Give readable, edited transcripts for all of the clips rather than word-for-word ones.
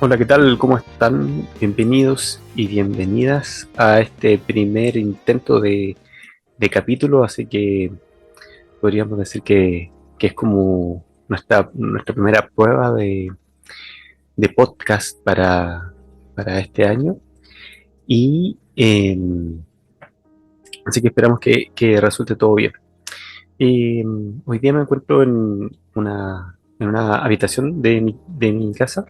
Hola, ¿qué tal? ¿Cómo están? Bienvenidos y bienvenidas a este primer intento de capítulo, así que podríamos decir que es como nuestra primera prueba de podcast para este año. Y así que esperamos que resulte todo bien. Hoy día me encuentro en una habitación de mi casa.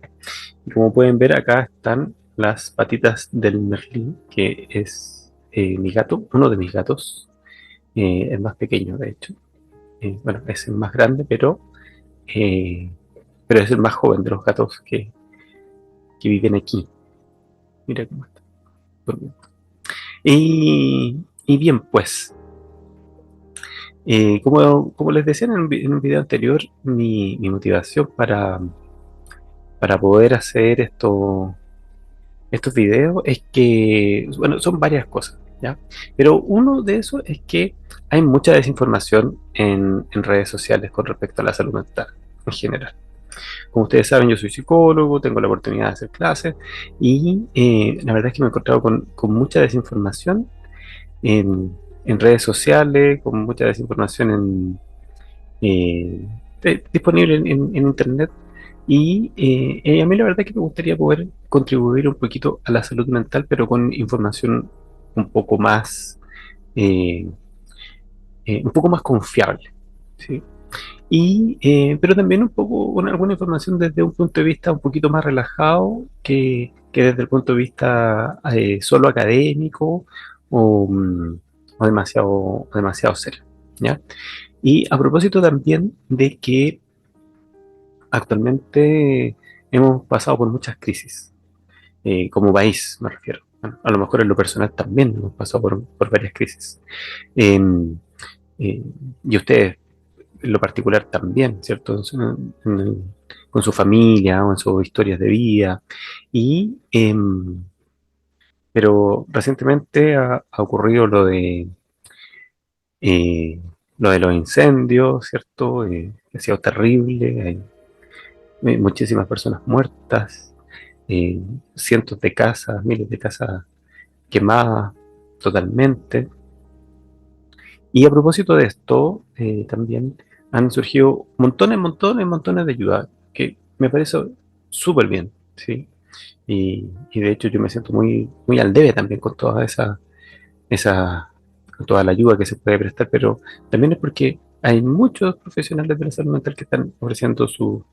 Y como pueden ver, acá están las patitas del Merlín, que es mi gato, uno de mis gatos, el más pequeño, de hecho. Bueno, es el más grande, eh, pero es el más joven de los gatos que viven aquí. Mira cómo está durmiendo. Y bien, pues, como les decía en un video anterior, mi motivación para poder hacer estos videos es que, bueno, son varias cosas, ¿ya? Pero uno de esos es que hay mucha desinformación en redes sociales con respecto a la salud mental en general. Como ustedes saben, yo soy psicólogo, tengo la oportunidad de hacer clases y la verdad es que me he encontrado con mucha desinformación en redes sociales, con mucha desinformación disponible en internet. Y a mí la verdad es que me gustaría poder contribuir un poquito a la salud mental, pero con información un poco más, eh, un poco más confiable, ¿sí? Pero también un poco con alguna información desde un punto de vista un poquito más relajado que desde el punto de vista solo académico o, o demasiado serio, ¿ya? Y a propósito también de que actualmente hemos pasado por muchas crisis, como país me refiero. Bueno, a lo mejor en lo personal también hemos pasado por varias crisis. Eh, eh, y ustedes en lo particular también, ¿cierto? Con su familia o en sus historias de vida. Y, pero recientemente ha ocurrido eh, lo de los incendios, ¿cierto? Que ha sido terrible. Hay muchísimas personas muertas, eh, cientos de casas, miles de casas quemadas totalmente. Y a propósito de esto, también han surgido montones, montones, montones de ayudas, que me parece súper bien, ¿sí? Y de hecho yo me siento muy, muy al debe también con esa, con toda la ayuda que se puede prestar, pero también es porque hay muchos profesionales de la salud mental que están ofreciendo su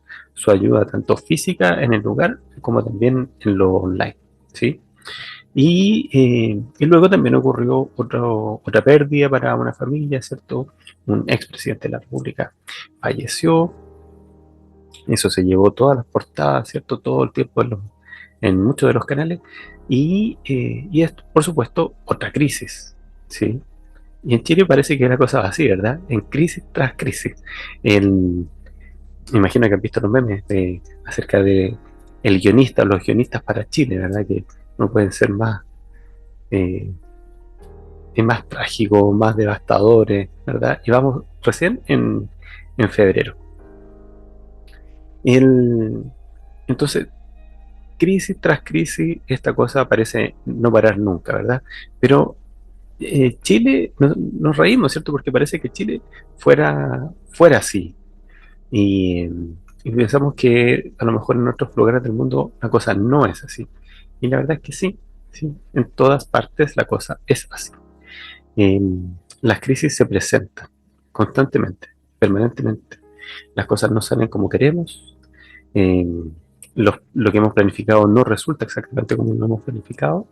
ayuda, tanto física en el lugar como también en lo online, ¿sí? Y luego también ocurrió otra pérdida para una familia, ¿cierto? Un expresidente de la República falleció, eso se llevó todas las portadas, ¿cierto? Todo el tiempo en muchos de los canales. Y es, por supuesto, otra crisis, ¿sí? Y en Chile parece que la cosa va así, ¿verdad? En crisis tras crisis. El, Me imagino que han visto los memes acerca de el guionista, los guionistas para Chile, ¿verdad? Que no pueden ser eh, más trágicos, más devastadores, ¿verdad? Y vamos recién en febrero. El, entonces, crisis tras crisis, esta cosa parece no parar nunca, ¿verdad? Pero Chile, nos reímos, ¿cierto? Porque parece que Chile fuera así. Y, y pensamos que a lo mejor en otros lugares del mundo la cosa no es así. Y la verdad es que sí, sí, en todas partes la cosa es así. Eh, las crisis se presentan constantemente, permanentemente. Las cosas no salen como queremos. eh, lo que hemos planificado no resulta exactamente como lo hemos planificado.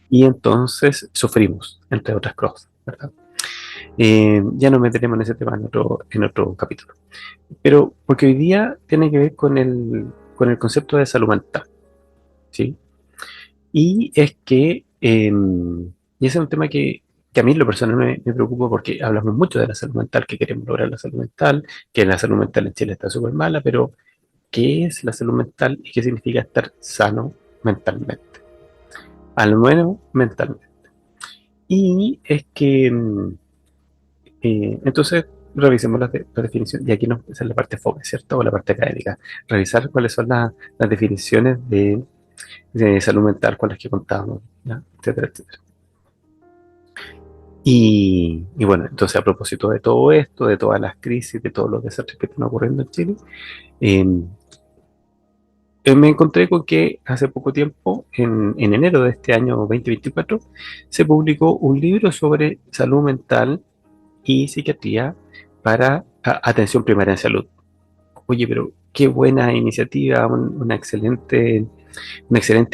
Y entonces sufrimos, entre otras cosas, ¿verdad? Ya nos meteremos en ese tema en otro capítulo. Pero porque hoy día tiene que ver con el concepto de salud mental, ¿sí? Y es que, y ese es un tema que a mí en lo personal me preocupa porque hablamos mucho de la salud mental, que queremos lograr la salud mental, que la salud mental en Chile está súper mala, pero ¿qué es la salud mental y qué significa estar sano mentalmente? Al menos mentalmente. Y es que, entonces, revisemos la definición, y aquí nos esa es la parte fome, ¿cierto? O la parte académica. Revisar cuáles son las definiciones de salud mental con las que contábamos, ¿ya? Etcétera, etcétera. Y bueno, entonces a propósito de todo esto, de todas las crisis, de todos los desastres que están ocurriendo en Chile, eh, me encontré con que hace poco tiempo, en enero de este año 2024, se publicó un libro sobre salud mental y psiquiatría para atención primaria en salud. Oye, pero qué buena iniciativa, un excelente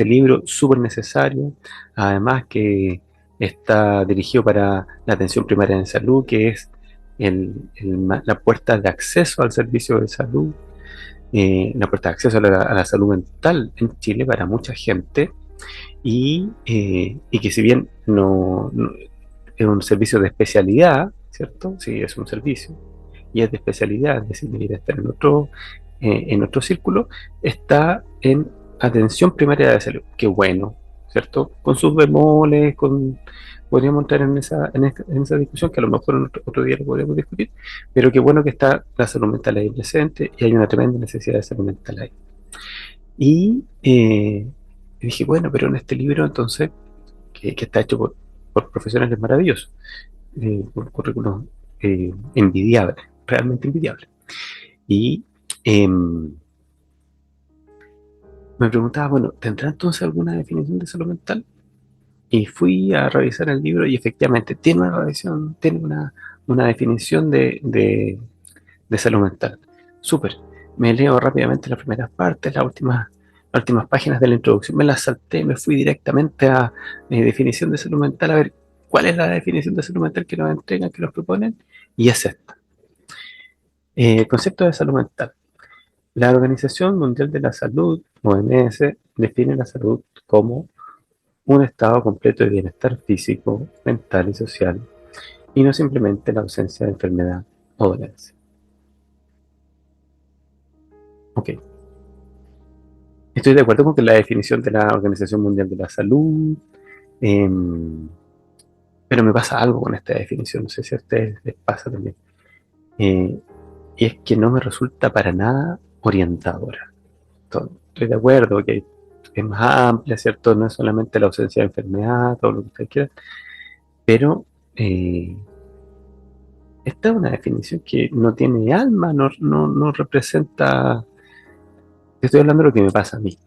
libro, súper necesario. Además que está dirigido para la atención primaria en salud, que es la puerta de acceso al servicio de salud, la puerta de acceso a la salud mental en Chile para mucha gente y que si bien no es un servicio de especialidad, ¿cierto? Sí, es un servicio y es de especialidad, es decir, debería estar en otro círculo, está en atención primaria de salud. Qué bueno, ¿cierto? Con sus bemoles, podríamos entrar en esa discusión que a lo mejor en otro día lo podríamos discutir, pero qué bueno que está la salud mental ahí presente y hay una tremenda necesidad de salud mental ahí. Y dije, bueno, pero en este libro entonces, que está hecho por profesionales maravillosos, por currículos envidiables, realmente envidiables. Y me preguntaba, bueno, ¿tendrá entonces alguna definición de salud mental? Y fui a revisar el libro y efectivamente tiene una revisión, tiene una definición de salud mental. Súper. Me leo rápidamente las primeras partes, las últimas páginas de la introducción, me las salté, me fui directamente a definición de salud mental, a ver cuál es la definición de salud mental que nos entregan, que nos proponen, y es esta. Concepto de salud mental. La Organización Mundial de la Salud, OMS, define la salud como un estado completo de bienestar físico, mental y social, y no simplemente la ausencia de enfermedad o dolencia. Ok, estoy de acuerdo con que la definición de la Organización Mundial de la Salud, em, pero me pasa algo con esta definición, no sé si a ustedes les pasa también, eh, y es que no me resulta para nada orientadora. Estoy de acuerdo que es más amplia, ¿cierto? No es solamente la ausencia de enfermedad, todo lo que ustedes quieran, pero esta es una definición que no tiene alma, no representa. Estoy hablando de lo que me pasa a mí,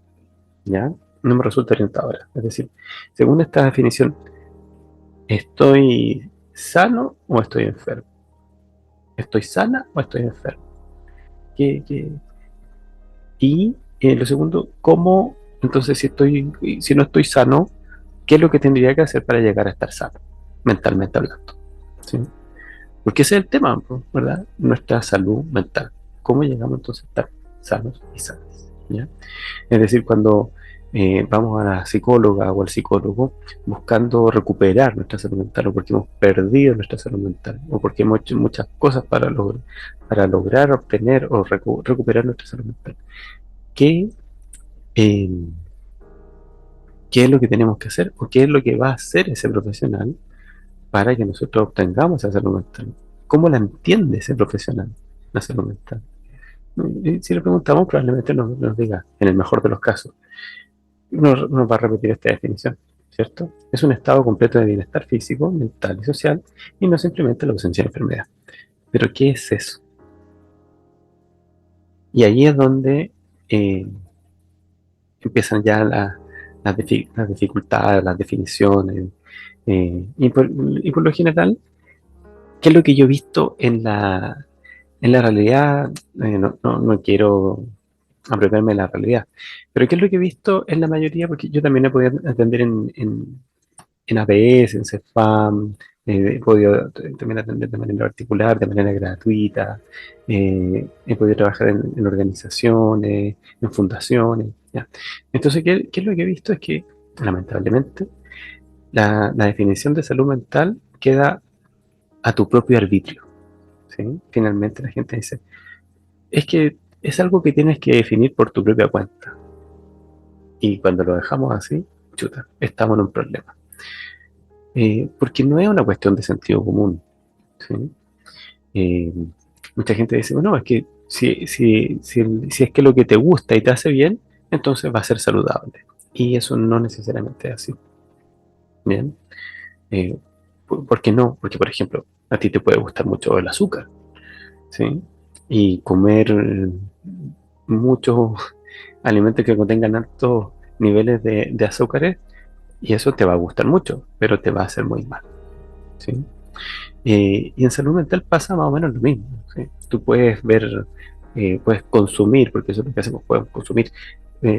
¿ya? No me resulta orientadora. Es decir, según esta definición, ¿estoy sano o estoy enfermo? ¿Estoy sana o estoy enfermo? ¿Qué? Y lo segundo, ¿cómo? Entonces, si no estoy sano, ¿qué es lo que tendría que hacer para llegar a estar sano? Mentalmente hablando. ¿Sí? Porque ese es el tema, ¿verdad? Nuestra salud mental. ¿Cómo llegamos entonces a estar sanos y sanas? ¿Ya? Es decir, cuando vamos a la psicóloga o al psicólogo buscando recuperar nuestra salud mental o porque hemos perdido nuestra salud mental o porque hemos hecho muchas cosas para lograr obtener o recuperar nuestra salud mental. ¿Qué, eh, ¿Qué es lo que tenemos que hacer o qué es lo que va a hacer ese profesional para que nosotros obtengamos esa salud mental? ¿Cómo la entiende ese profesional, la salud mental? Y si le preguntamos, probablemente nos diga, en el mejor de los casos, nos va a repetir esta definición, ¿cierto? Es un estado completo de bienestar físico, mental y social, y no simplemente la ausencia de enfermedad. Pero ¿qué es eso? Y ahí es donde eh, empiezan ya las dificultades, las definiciones, y por lo general, ¿qué es lo que yo he visto en la realidad? No quiero apropiarme de la realidad, pero ¿qué es lo que he visto en la mayoría? Porque yo también he podido atender en APS, en CEFAM, he podido también atender de manera particular, de manera gratuita, he podido trabajar en organizaciones, en fundaciones, ¿ya? Entonces, ¿qué es lo que he visto? Es que, lamentablemente, la definición de salud mental queda a tu propio arbitrio, ¿sí? Finalmente la gente dice, es que es algo que tienes que definir por tu propia cuenta. Y cuando lo dejamos así, chuta, estamos en un problema. Porque no es una cuestión de sentido común, ¿sí? Eh, Mucha gente dice, bueno, es que si es que lo que te gusta y te hace bien, entonces va a ser saludable. Y eso no necesariamente es así. Bien. Eh, ¿Por qué no? Porque, por ejemplo, a ti te puede gustar mucho el azúcar, ¿sí? Y comer muchos alimentos que contengan altos niveles de azúcares, y eso te va a gustar mucho, pero te va a hacer muy mal, ¿sí? Y en salud mental pasa más o menos lo mismo, ¿sí? Tú puedes ver, puedes consumir, porque eso es lo que hacemos, podemos consumir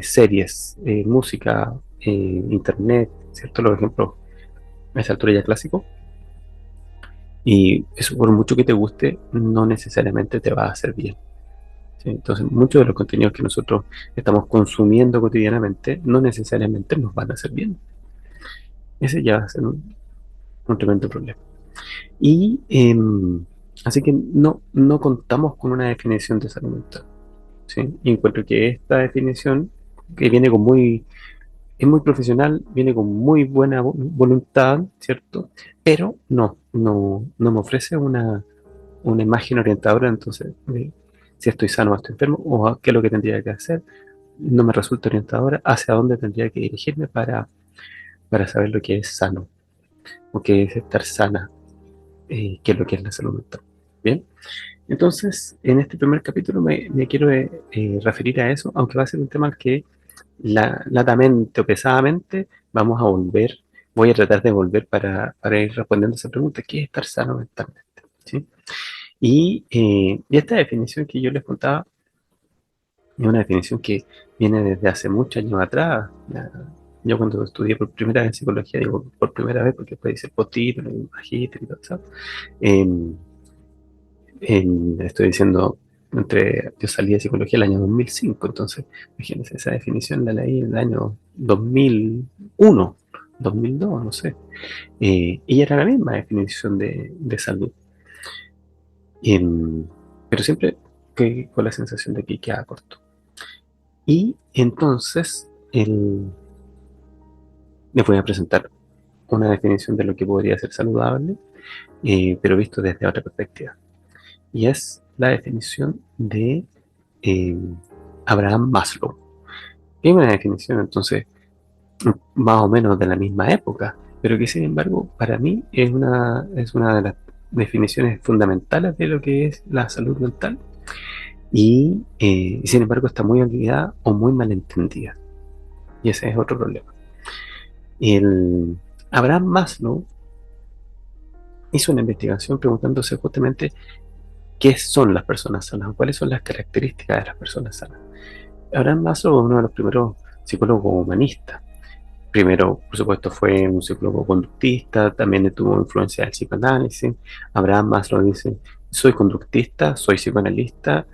series, música, internet, ¿cierto? Los ejemplos a esa altura ya clásicos. Y eso, por mucho que te guste, no necesariamente te va a hacer bien, ¿sí? Entonces, muchos de los contenidos que nosotros estamos consumiendo cotidianamente no necesariamente nos van a hacer bien. Ese ya va a ser un tremendo problema. Y así que no contamos con una definición de salud mental, ¿sí? Y encuentro que esta definición, que viene con es muy profesional, viene con muy buena voluntad, ¿cierto? Pero no me ofrece una imagen orientadora, entonces, de si estoy sano o estoy enfermo, o qué es lo que tendría que hacer, no me resulta orientadora hacia dónde tendría que dirigirme para saber lo que es sano, o qué es estar sana, qué es lo que es la salud mental. Bien, entonces, en este primer capítulo me quiero referir a eso, aunque va a ser un tema al que latamente o pesadamente vamos a volver, voy a tratar de volver para ir respondiendo a esa pregunta, ¿qué es estar sano mentalmente? ¿Sí? Y esta definición que yo les contaba es una definición que viene desde hace muchos años atrás. Yo cuando estudié por primera vez psicología, digo por primera vez porque después hice postítulo, y magíster y todo eso, em, estoy diciendo, yo salí de psicología el año 2005, entonces imagínense, esa definición la leí en el año 2001, 2002, no sé. Y era la misma definición de salud. Em, pero siempre con la sensación de que queda corto. Y entonces les voy a presentar una definición de lo que podría ser saludable, pero visto desde otra perspectiva. Y es la definición de eh, Abraham Maslow. Es una definición entonces más o menos de la misma época, pero que sin embargo para mí es una de las definiciones fundamentales de lo que es la salud mental y sin embargo está muy olvidada o muy malentendida. Y ese es otro problema. El Abraham Maslow hizo una investigación preguntándose justamente qué son las personas sanas, o cuáles son las características de las personas sanas. Abraham Maslow es uno de los primeros psicólogos humanistas. Primero, por supuesto, fue un psicólogo conductista, también tuvo influencia del psicoanálisis. Abraham Maslow dice, soy conductista, soy psicoanalista,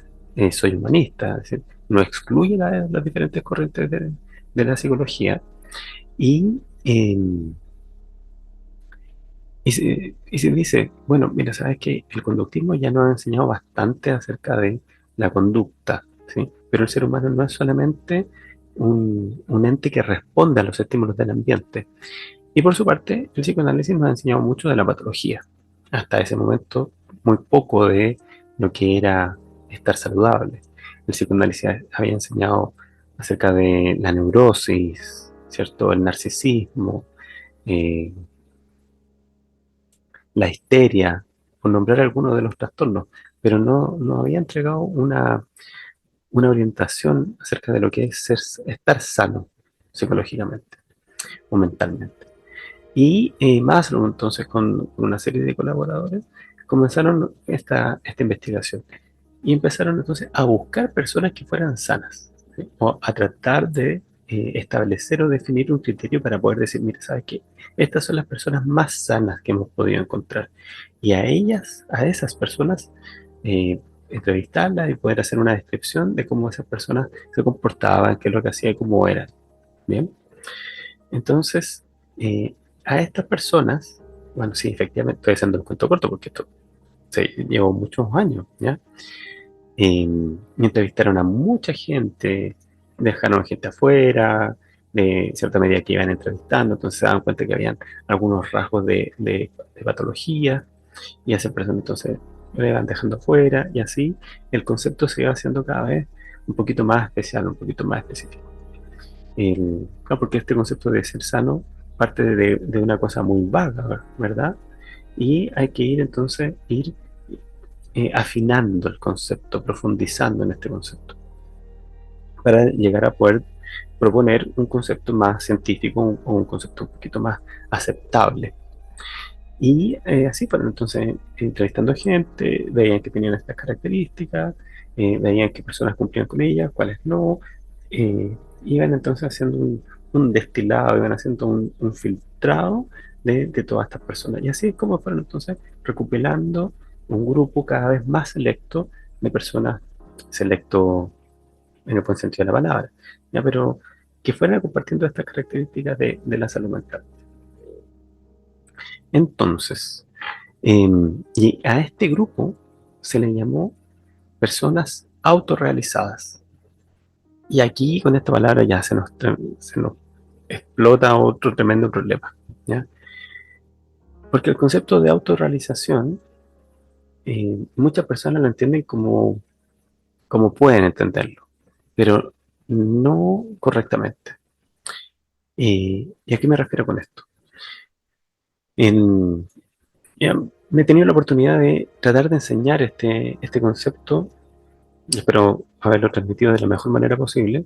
soy humanista. Es decir, no excluye las diferentes corrientes de la psicología. Y eh, y se dice, bueno, mira, sabes que el conductismo ya nos ha enseñado bastante acerca de la conducta, ¿sí? Pero el ser humano no es solamente un ente que responde a los estímulos del ambiente. Y por su parte, el psicoanálisis nos ha enseñado mucho de la patología. Hasta ese momento, muy poco de lo que era estar saludable. El psicoanálisis había enseñado acerca de la neurosis, ¿cierto? El narcisismo, eh, la histeria, por nombrar algunos de los trastornos, pero no había entregado una orientación acerca de lo que es estar sano psicológicamente o mentalmente. Y Maslow, entonces, con una serie de colaboradores, comenzaron esta investigación y empezaron entonces a buscar personas que fueran sanas, ¿sí? O a tratar de establecer o definir un criterio para poder decir, mira, ¿sabes qué? Estas son las personas más sanas que hemos podido encontrar. Y a ellas, a esas personas, entrevistarlas y poder hacer una descripción de cómo esas personas se comportaban, qué es lo que hacían y cómo eran. Bien, entonces, a estas personas, bueno, sí, efectivamente, estoy haciendo un cuento corto porque esto llevó muchos años, ¿ya? Entrevistaron a mucha gente, dejaron gente afuera, de cierta medida que iban entrevistando, entonces se daban cuenta que habían algunos rasgos de patología, y a esa persona entonces le van dejando fuera, y así el concepto se va haciendo cada vez un poquito más especial, un poquito más específico. Claro, porque este concepto de ser sano parte de una cosa muy vaga, ¿verdad? Y hay que ir entonces, afinando el concepto, profundizando en este concepto, para llegar a poder proponer un concepto más científico, o un concepto un poquito más aceptable. Y así fueron entonces entrevistando gente, veían que tenían estas características, veían qué personas cumplían con ellas, cuáles no, iban entonces haciendo un destilado, iban haciendo un filtrado de todas estas personas. Y así es como fueron entonces recopilando un grupo cada vez más selecto de personas, selecto en el buen sentido de la palabra, ¿ya? Pero que fueran compartiendo estas características de la salud mental. Entonces, y a este grupo se le llamó personas autorrealizadas. Y aquí con esta palabra ya se nos explota otro tremendo problema, ¿ya? Porque el concepto de autorrealización, muchas personas lo entienden como pueden entenderlo, pero no correctamente. ¿Y a qué me refiero con esto? En, ya, me he tenido la oportunidad de tratar de enseñar este concepto, y espero haberlo transmitido de la mejor manera posible,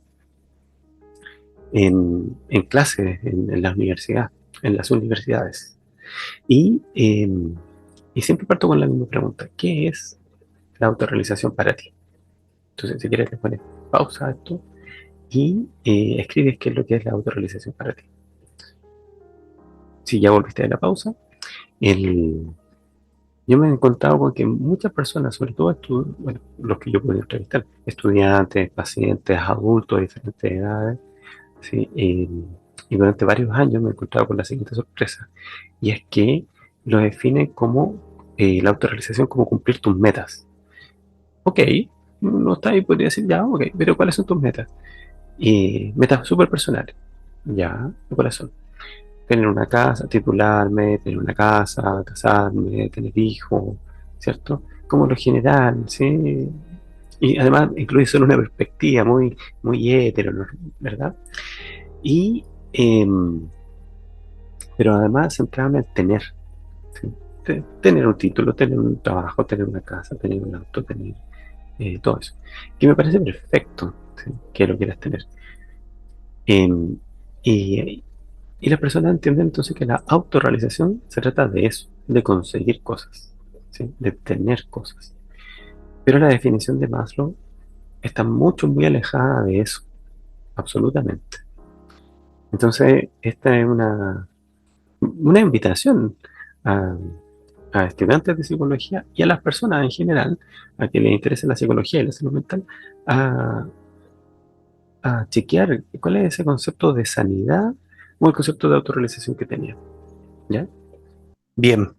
en clases en la universidad, en las universidades. Y, eh, y siempre parto con la misma pregunta: ¿qué es la autorrealización para ti? Entonces, si quieres, le pones pausa a esto y escribes qué es lo que es la autorrealización para ti. Si ya volviste de la pausa, el, yo me he encontrado con que muchas personas, sobre todo bueno, los que yo puedo entrevistar, estudiantes, pacientes, adultos de diferentes edades, ¿sí? Y durante varios años me he encontrado con la siguiente sorpresa, y es que lo definen como la autorrealización como cumplir tus metas. Ok, no está ahí, podría decir ya, ok, pero ¿cuáles son tus metas? Metas súper personales, ya, ¿cuáles son? Tener una casa, titularme, tener una casa, casarme, tener hijos, ¿cierto? Como lo general, ¿sí? Y además incluye solo una perspectiva muy hetero, ¿no? ¿Verdad? Y, pero además centrado en el tener, ¿sí? Tener un título, tener un trabajo, tener una casa, tener un auto, tener todo eso. Que me parece perfecto, ¿sí? Que lo quieras tener. Em, y, y las personas entienden entonces que la autorrealización se trata de eso, de conseguir cosas, ¿sí? De tener cosas. Pero la definición de Maslow está muy alejada de eso, absolutamente. Entonces, esta es una invitación a, a estudiantes de psicología y a las personas en general, a que les interese la psicología y la salud mental, a, a chequear cuál es ese concepto de sanidad o el concepto de autorrealización que tenía, ¿ya? Bien,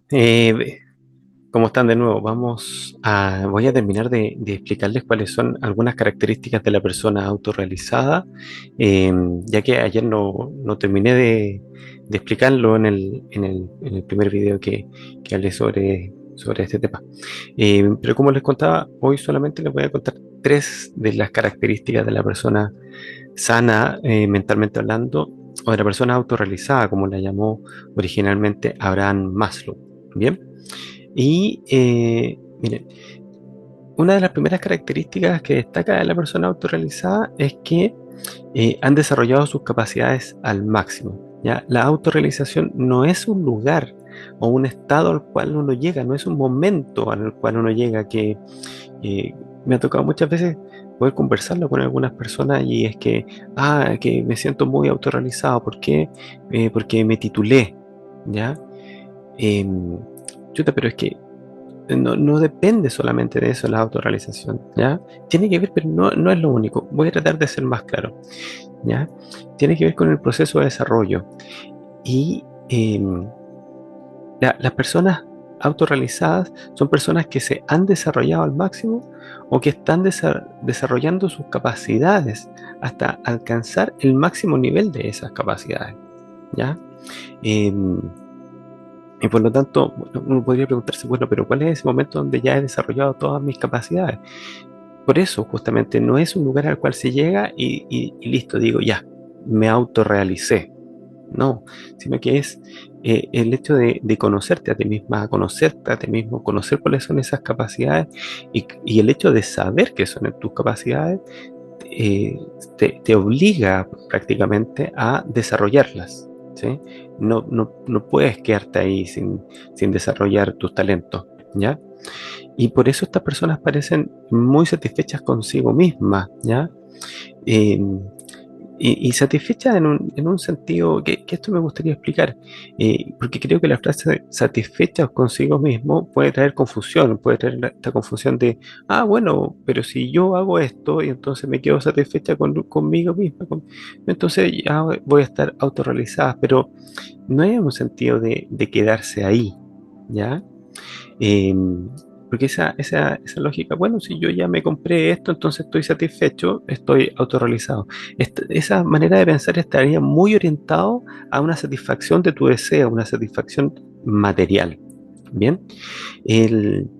¿cómo están de nuevo? Voy a terminar de explicarles cuáles son algunas características de la persona autorrealizada, ya que ayer no terminé de explicarlo en el primer video que hablé sobre este tema. Pero como les contaba, hoy solamente les voy a contar tres de las características de la persona sana, mentalmente hablando, o de la persona autorrealizada, como la llamó originalmente Abraham Maslow. Bien. Y miren, una de las primeras características que destaca de la persona autorrealizada es que han desarrollado sus capacidades al máximo, ¿ya? La autorrealización no es un lugar o un estado al cual uno llega, no es un momento al cual uno llega, que eh, me ha tocado muchas veces poder conversarlo con algunas personas, y es que me siento muy autorrealizado. ¿Por qué? Porque me titulé, ¿ya? Em, Chuta, pero es que no depende solamente de eso la autorrealización, ¿ya? Tiene que ver, pero no es lo único. Voy a tratar de ser más claro, ¿ya? Tiene que ver con el proceso de desarrollo. Y las personas autorrealizadas son personas que se han desarrollado al máximo, o que están desarrollando sus capacidades hasta alcanzar el máximo nivel de esas capacidades, ¿ya? Em, Y por lo tanto, uno podría preguntarse, bueno, pero ¿cuál es ese momento donde ya he desarrollado todas mis capacidades? Por eso, justamente, no es un lugar al cual se llega y listo, digo, ya, me autorrealicé. No, sino que es el hecho de conocerte a ti misma, conocerte a ti mismo, conocer cuáles son esas capacidades y el hecho de saber que son tus capacidades eh, te obliga prácticamente a desarrollarlas, ¿sí? No puedes quedarte ahí sin desarrollar tus talentos, ¿ya? Y por eso estas personas parecen muy satisfechas consigo mismas, ¿ya? Eh, y satisfecha en un sentido que esto me gustaría explicar, porque creo que la frase satisfecha consigo mismo puede traer confusión, puede traer esta confusión de, ah, bueno, pero si yo hago esto y entonces me quedo satisfecha conmigo misma, entonces ya voy a estar autorrealizada, pero no es un sentido de quedarse ahí, ¿ya? Eh, Porque esa lógica, bueno, si yo ya me compré esto, entonces estoy satisfecho, estoy autorrealizado. Esa manera de pensar estaría muy orientado a una satisfacción de tu deseo, una satisfacción material. Bien, El-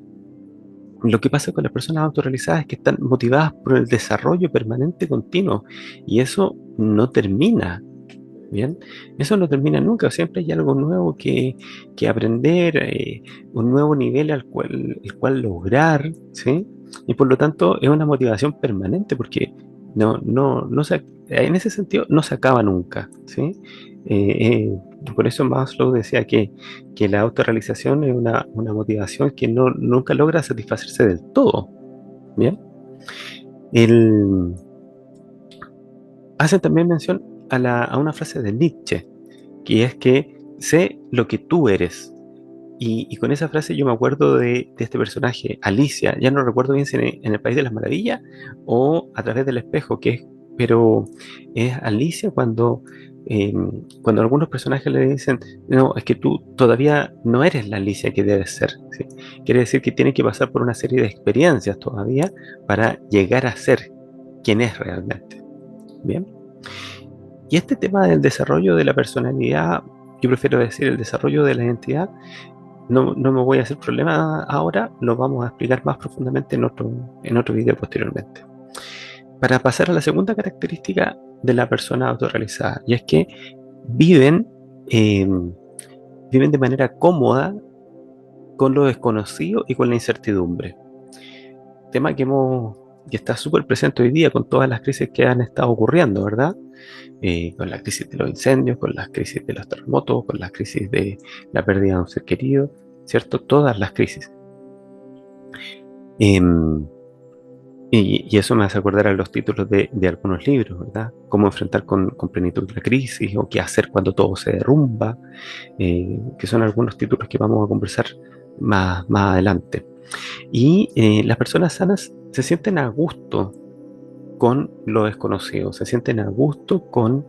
lo que pasa con las personas autorrealizadas es que están motivadas por el desarrollo permanente continuo y eso no termina. Bien, eso no termina nunca, siempre hay algo nuevo que aprender, un nuevo nivel el cual lograr, ¿sí? Y por lo tanto es una motivación permanente porque en ese sentido no se acaba nunca, ¿sí? Por eso Maslow decía que la autorrealización es una motivación que nunca logra satisfacerse del todo, ¿bien? El, Hacen también mención a una frase de Nietzsche que es que sé lo que tú eres. Y con esa frase yo me acuerdo de este personaje, Alicia, ya no recuerdo bien si en el País de las Maravillas o a través del espejo, pero es Alicia eh, cuando algunos personajes le dicen, no, es que tú todavía no eres la Alicia que debes ser, ¿sí? Quiere decir que tiene que pasar por una serie de experiencias todavía para llegar a ser quien es realmente. Bien. Y este tema del desarrollo de la personalidad, yo prefiero decir el desarrollo de la identidad, no me voy a hacer problema ahora, lo vamos a explicar más profundamente en otro video posteriormente. Para pasar a la segunda característica de la persona autorrealizada, y es que viven, eh, viven de manera cómoda con lo desconocido y con la incertidumbre. Tema que está súper presente hoy día con todas las crisis que han estado ocurriendo, ¿verdad? Con la crisis de los incendios, con las crisis de los terremotos, con las crisis de la pérdida de un ser querido, ¿cierto? Todas las crisis. Em, y eso me hace acordar a los títulos de algunos libros, ¿verdad? Cómo enfrentar con plenitud la crisis o qué hacer cuando todo se derrumba, que son algunos títulos que vamos a conversar más adelante. Y las personas sanas se sienten a gusto con lo desconocido, se sienten a gusto con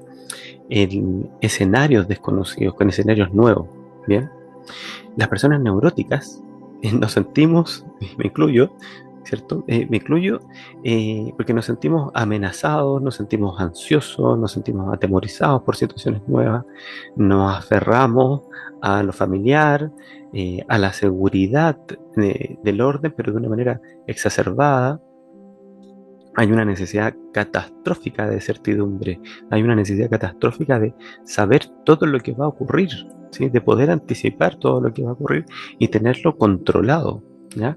escenarios desconocidos, con escenarios nuevos, ¿bien? Las personas neuróticas nos sentimos, me incluyo, ¿cierto? Me incluyo porque nos sentimos amenazados, nos sentimos ansiosos, nos sentimos atemorizados por situaciones nuevas, nos aferramos a lo familiar, a la seguridad del orden, pero de una manera exacerbada. Hay una necesidad catastrófica de certidumbre, hay una necesidad catastrófica de saber todo lo que va a ocurrir, ¿sí? De poder anticipar todo lo que va a ocurrir y tenerlo controlado, ¿ya?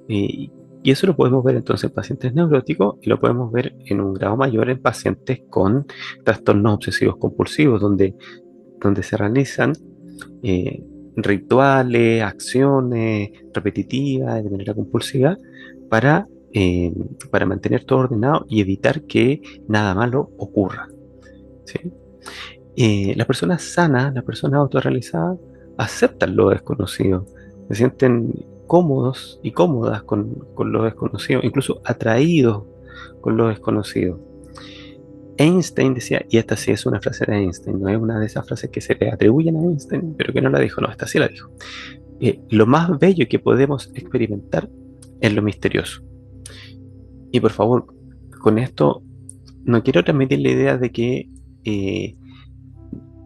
Y, y eso lo podemos ver entonces en pacientes neuróticos y lo podemos ver en un grado mayor en pacientes con trastornos obsesivos compulsivos, donde se realizan eh, rituales, acciones repetitivas de manera compulsiva para, eh, para mantener todo ordenado y evitar que nada malo ocurra, ¿sí? Las personas sanas, las personas autorrealizadas, aceptan lo desconocido, se sienten cómodos y cómodas con lo desconocido, incluso atraídos con lo desconocido. Einstein decía, y esta sí es una frase de Einstein, no es una de esas frases que se le atribuyen a Einstein, pero que no la dijo, no, esta sí la dijo. Lo más bello que podemos experimentar es lo misterioso. Y por favor, con esto no quiero transmitir la idea de que eh,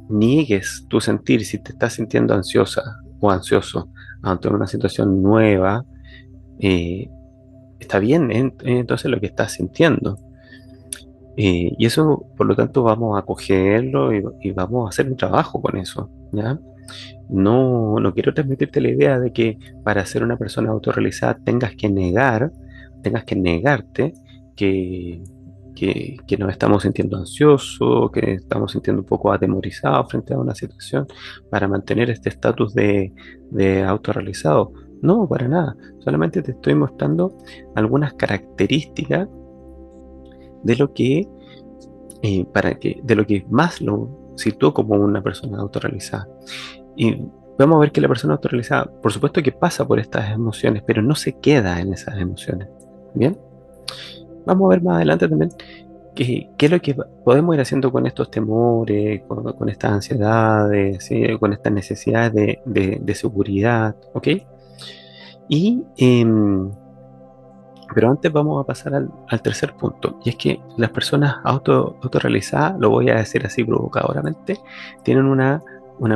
niegues tu sentir si te estás sintiendo ansiosa, o ansioso ante una situación nueva, eh, está bien, entonces lo que estás sintiendo. Y eso, por lo tanto, vamos a acogerlo y vamos a hacer un trabajo con eso, ¿ya? No quiero transmitirte la idea de que para ser una persona autorrealizada tengas que negarte que, que nos estamos sintiendo ansiosos, que estamos sintiendo un poco atemorizados frente a una situación para mantener este estatus de autorrealizado. No, para nada. Solamente te estoy mostrando algunas características de lo que, de lo que más lo situó como una persona autorrealizada. Y vamos a ver que la persona autorrealizada, por supuesto que pasa por estas emociones, pero no se queda en esas emociones. Bien, vamos a ver más adelante también qué es lo que podemos ir haciendo con estos temores, con estas ansiedades, ¿sí? Con estas necesidades de seguridad, ¿ok? Y, pero antes vamos a pasar al tercer punto, y es que las personas autorrealizadas, lo voy a decir así provocadoramente, tienen una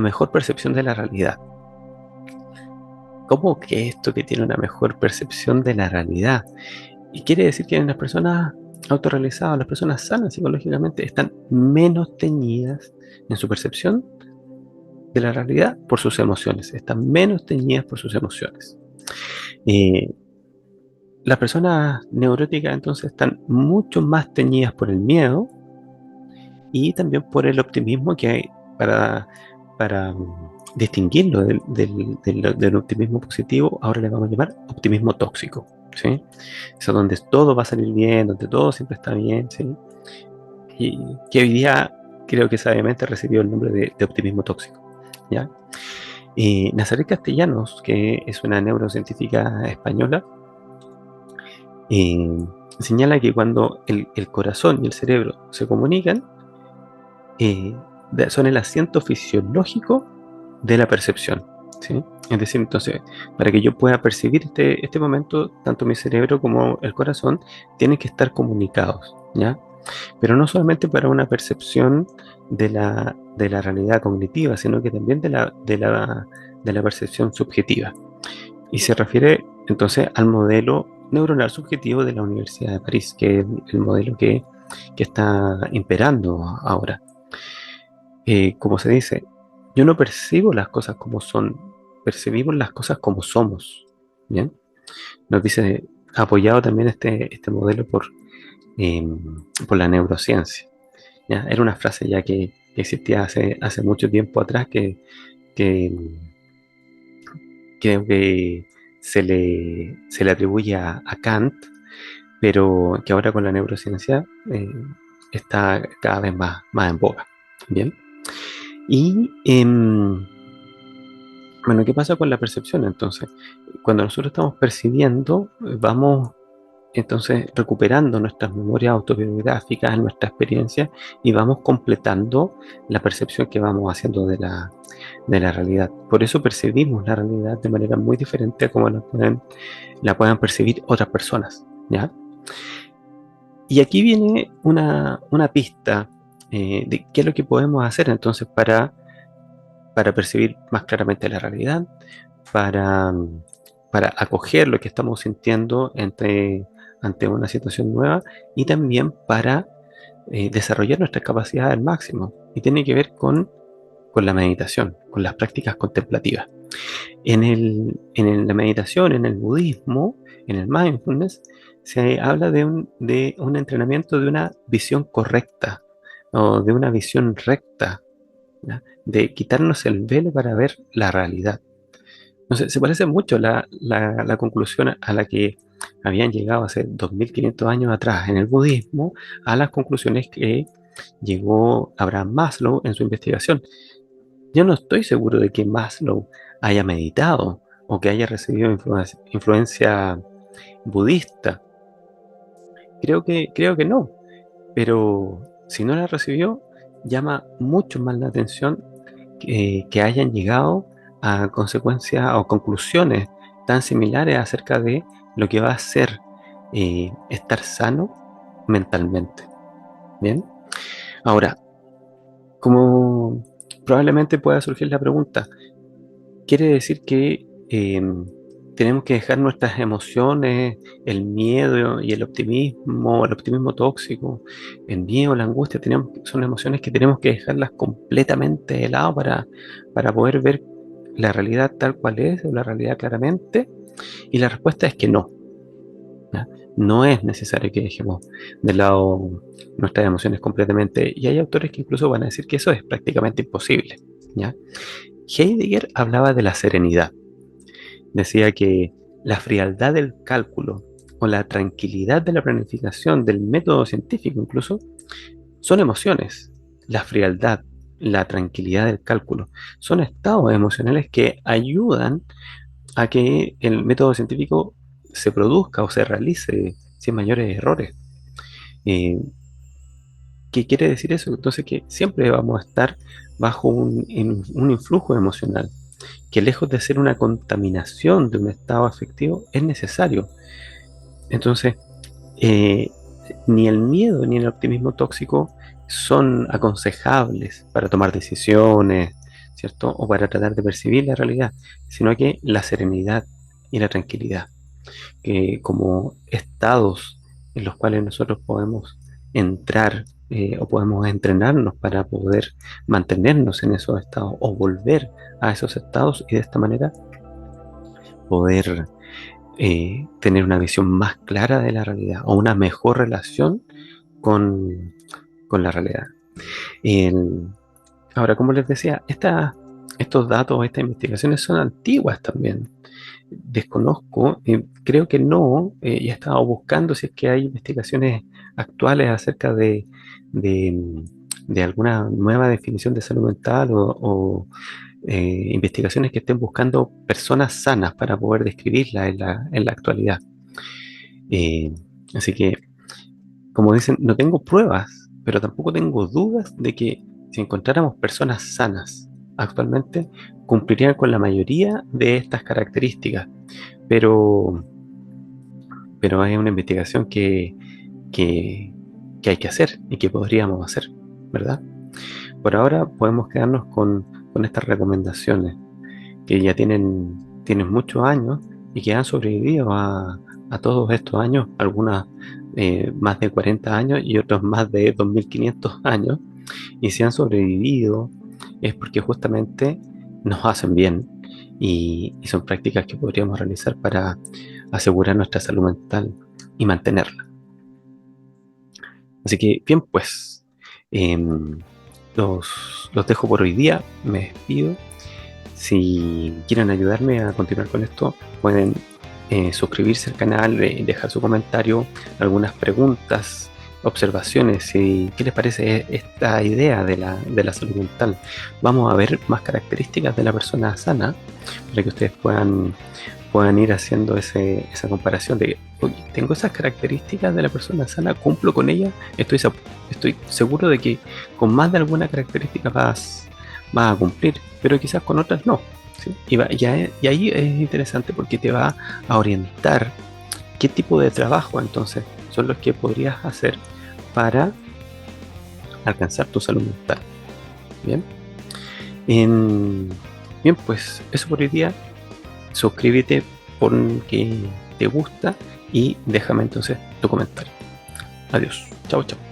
mejor percepción de la realidad. ¿Cómo que esto que tiene una mejor percepción de la realidad? Y quiere decir que las personas autorrealizadas, las personas sanas psicológicamente, están menos teñidas en su percepción de la realidad por sus emociones, están menos teñidas por sus emociones. Eh, las personas neuróticas entonces están mucho más teñidas por el miedo y también por el optimismo que hay para distinguirlo del optimismo positivo. Ahora le vamos a llamar optimismo tóxico, ¿sí? Eso donde todo va a salir bien, donde todo siempre está bien, ¿sí? Y que hoy día creo que sabiamente recibió el nombre de optimismo tóxico, ¿ya? Nazaret Castellanos, que es una neurocientífica española, eh, señala que cuando el corazón y el cerebro se comunican, eh, son el asiento fisiológico de la percepción, ¿sí? Es decir, entonces, para que yo pueda percibir este momento, tanto mi cerebro como el corazón tienen que estar comunicados, ¿ya? Pero no solamente para una percepción de la realidad cognitiva, sino que también de la percepción subjetiva. Y se refiere entonces al modelo neuronal subjetivo de la Universidad de París, que es el modelo que está imperando ahora. Como se dice, yo no percibo las cosas como son, percibimos las cosas como somos. ¿Bien? Nos dice, apoyado también este modelo eh, por la neurociencia. ¿Ya? Era una frase ya que existía hace mucho tiempo atrás que creo que se le atribuye a Kant, pero que ahora con la neurociencia está cada vez más en boga. Bien. Y bueno, ¿qué pasa con la percepción entonces? Cuando nosotros estamos percibiendo, vamos entonces recuperando nuestras memorias autobiográficas, nuestra experiencia y vamos completando la percepción que vamos haciendo de la realidad. Por eso percibimos la realidad de manera muy diferente a como la puedan percibir otras personas, ¿ya? Y aquí viene una pista de qué es lo que podemos hacer entonces para percibir más claramente la realidad, para, para acoger lo que estamos sintiendo ante una situación nueva y también para desarrollar nuestras capacidades al máximo. Y tiene que ver con la meditación, con las prácticas contemplativas. La meditación, en el budismo, en el mindfulness, se habla de un entrenamiento de una visión correcta o de una visión recta, ¿ya? De quitarnos el velo para ver la realidad. No sé, se parece mucho la conclusión a la que habían llegado hace 2500 años atrás en el budismo, a las conclusiones que llegó Abraham Maslow en su investigación. Yo no estoy seguro de que Maslow haya meditado o que haya recibido influencia budista. Creo que no, pero si no la recibió, llama mucho más la atención que hayan llegado a consecuencias o conclusiones tan similares acerca de lo que va a ser estar sano mentalmente. Bien, ahora, como probablemente pueda surgir la pregunta, quiere decir que tenemos que dejar nuestras emociones, el miedo y el optimismo tóxico, el miedo, la angustia, son emociones que tenemos que dejarlas completamente de lado para poder ver la realidad tal cual es, o la realidad claramente. Y la respuesta es que no. ¿Ya? No es necesario que dejemos de lado nuestras emociones completamente. Y hay autores que incluso van a decir que eso es prácticamente imposible. ¿Ya? Heidegger hablaba de la serenidad. Decía que la frialdad del cálculo o la tranquilidad de la planificación del método científico incluso son emociones. La frialdad, la tranquilidad del cálculo son estados emocionales que ayudan a que el método científico se produzca o se realice sin mayores errores. Eh, ¿Qué quiere decir eso? Entonces que siempre vamos a estar bajo un influjo emocional, que lejos de ser una contaminación de un estado afectivo, es necesario. Entonces, eh, ni el miedo ni el optimismo tóxico son aconsejables para tomar decisiones, ¿cierto? O para tratar de percibir la realidad, sino que la serenidad y la tranquilidad, que como estados en los cuales nosotros podemos entrar o podemos entrenarnos para poder mantenernos en esos estados o volver a esos estados y de esta manera poder tener una visión más clara de la realidad o una mejor relación con, con la realidad. El- Ahora, como les decía, estos datos, estas investigaciones son antiguas también. Desconozco, creo que no, y he estado buscando si es que hay investigaciones actuales acerca de, de alguna nueva definición de salud mental o investigaciones que estén buscando personas sanas para poder describirla en la actualidad. Eh, Así que, como dicen, no tengo pruebas, pero tampoco tengo dudas de que si encontráramos personas sanas actualmente, cumplirían con la mayoría de estas características, pero, pero es una investigación que, que hay que hacer y que podríamos hacer, ¿verdad? Por ahora podemos quedarnos con estas recomendaciones que ya tienen muchos años y que han sobrevivido a todos estos años, algunas más de 40 años y otros más de 2500 años, y si han sobrevivido es porque justamente nos hacen bien y son prácticas que podríamos realizar para asegurar nuestra salud mental y mantenerla. Así que bien, pues em, los dejo por hoy día, me despido. Si quieren ayudarme a continuar con esto, pueden suscribirse al canal, dejar su comentario, algunas preguntas, observaciones y qué les parece esta idea de la salud mental. Vamos a ver más características de la persona sana para que ustedes puedan ir haciendo esa comparación de, oye, tengo esas características de la persona sana, cumplo con ellas, estoy seguro de que con más de alguna característica vas a cumplir, pero quizás con otras no. ¿Sí? Y ahí es interesante porque te va a orientar qué tipo de trabajo entonces son los que podrías hacer para alcanzar tu salud mental. Bien, en, bien, pues eso por hoy día. Suscríbete porque te gusta y déjame entonces tu comentario. Adiós. Chao, chao.